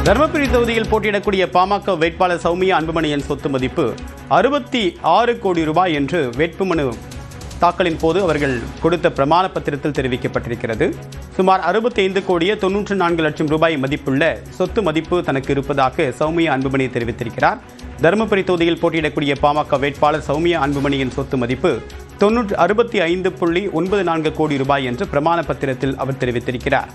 தர்மபுரி தொகுதியில் போட்டியிடக்கூடிய பாமக வேட்பாளர் சௌமியா அன்புமணியின் சொத்து மதிப்பு 66 கோடி ரூபாய் என்று வேட்புமனு தாக்கலின் போது அவர்கள் கொடுத்த பிரமாண பத்திரத்தில் தெரிவிக்கப்பட்டிருக்கிறது. சுமார் 65 கோடியே 94 லட்சம் ரூபாய் மதிப்புள்ள சொத்து மதிப்பு தனக்கு இருப்பதாக சௌமியா அன்புமணி தெரிவித்திருக்கிறார். தர்மபுரி தொகுதியில் போட்டியிடக்கூடிய பாமக வேட்பாளர் சௌமியா அன்புமணியின் சொத்து மதிப்பு 65.94 கோடி ரூபாய் என்று பிரமாண பத்திரத்தில் அவர் தெரிவித்திருக்கிறார்.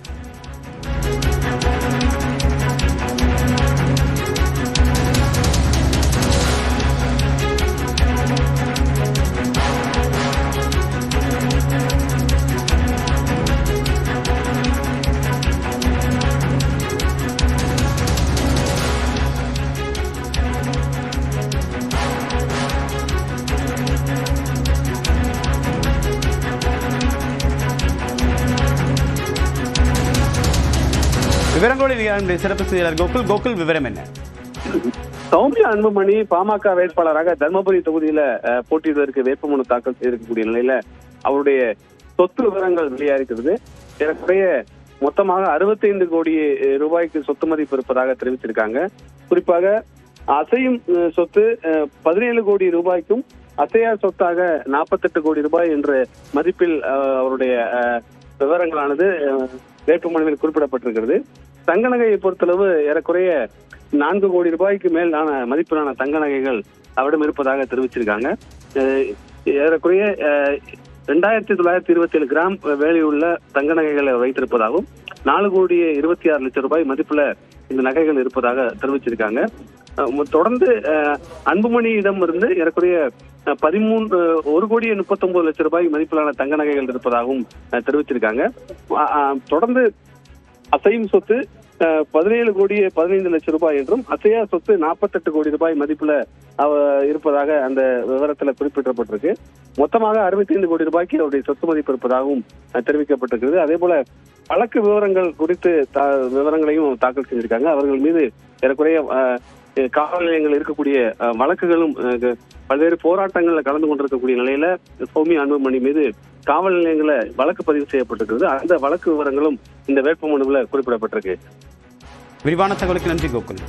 விவரங்களோடு சிறப்பு செய்தியாளர் கோகுல் விவரம் என்ன? சௌமியா அன்புமணி பாமக வேட்பாளராக தர்மபுரி தொகுதியில போட்டியிடுவதற்கு வேட்புமனு தாக்கல் செய்திருக்கக்கூடிய நிலையில அவருடைய சொத்து விவரங்கள் வெளியாகிறது. ஏறக்குறைய மொத்தமாக 65 கோடி ரூபாய்க்கு சொத்து மதிப்பு இருப்பதாக தெரிவிச்சிருக்காங்க. குறிப்பாக அசையும் சொத்து 17 கோடி ரூபாய்க்கும் அசையா சொத்தாக 48 கோடி ரூபாய் என்ற மதிப்பில் அவருடைய விவரங்களானது வேட்புமனுவில் குறிப்பிடப்பட்டிருக்கிறது. தங்க நகையை பொறுத்தளவு ஏறக்குறைய 4 கோடி ரூபாய்க்கு மேலான மதிப்பிலான தங்க நகைகள் அவரிடம் இருப்பதாக தெரிவிச்சிருக்காங்க. ஏறக்குறைய 2927 கிராம் வேலையுள்ள தங்க நகைகளை வைத்திருப்பதாகவும் 4 கோடியே 26 லட்சம் ரூபாய் மதிப்புல இந்த நகைகள் இருப்பதாக தெரிவிச்சிருக்காங்க. தொடர்ந்து அன்புமணியிடம் இருந்து ஏறக்குறைய 1 கோடியே 39 லட்சம் ரூபாய் மதிப்பிலான தங்க நகைகள் இருப்பதாகவும் தெரிவிச்சிருக்காங்க. தொடர்ந்து அசையும் சொத்து 17 கோடியே 15 லட்சம் ரூபாய் என்றும் அசையா சொத்து 48 கோடி ரூபாய் மதிப்புல இருப்பதாக அந்த விவரத்துல குறிப்பிடப்பட்டிருக்கு. மொத்தமாக 65 கோடி ரூபாய்க்கு அவருடைய சொத்து மதிப்பு இருப்பதாகவும் தெரிவிக்கப்பட்டிருக்கிறது. அதே போல வழக்கு விவரங்கள் குறித்து விவரங்களையும் தாக்கல் செஞ்சிருக்காங்க. அவர்கள் மீது ஏறக்குறைய காவல் நிலையங்கள் இருக்கக்கூடிய வழக்குகளும் பல்வேறு போராட்டங்கள்ல கலந்து கொண்டிருக்கக்கூடிய நிலையில சௌமியா அன்புமணி மீது காவல் நிலையங்கள வழக்கு பதிவு செய்யப்பட்டிருக்கிறது. அந்த வழக்கு விவரங்களும் இந்த வேட்புமனுவில் குறிப்பிடப்பட்டிருக்கு. விரிவான தகவலுக்கு நன்றி கோகுல்.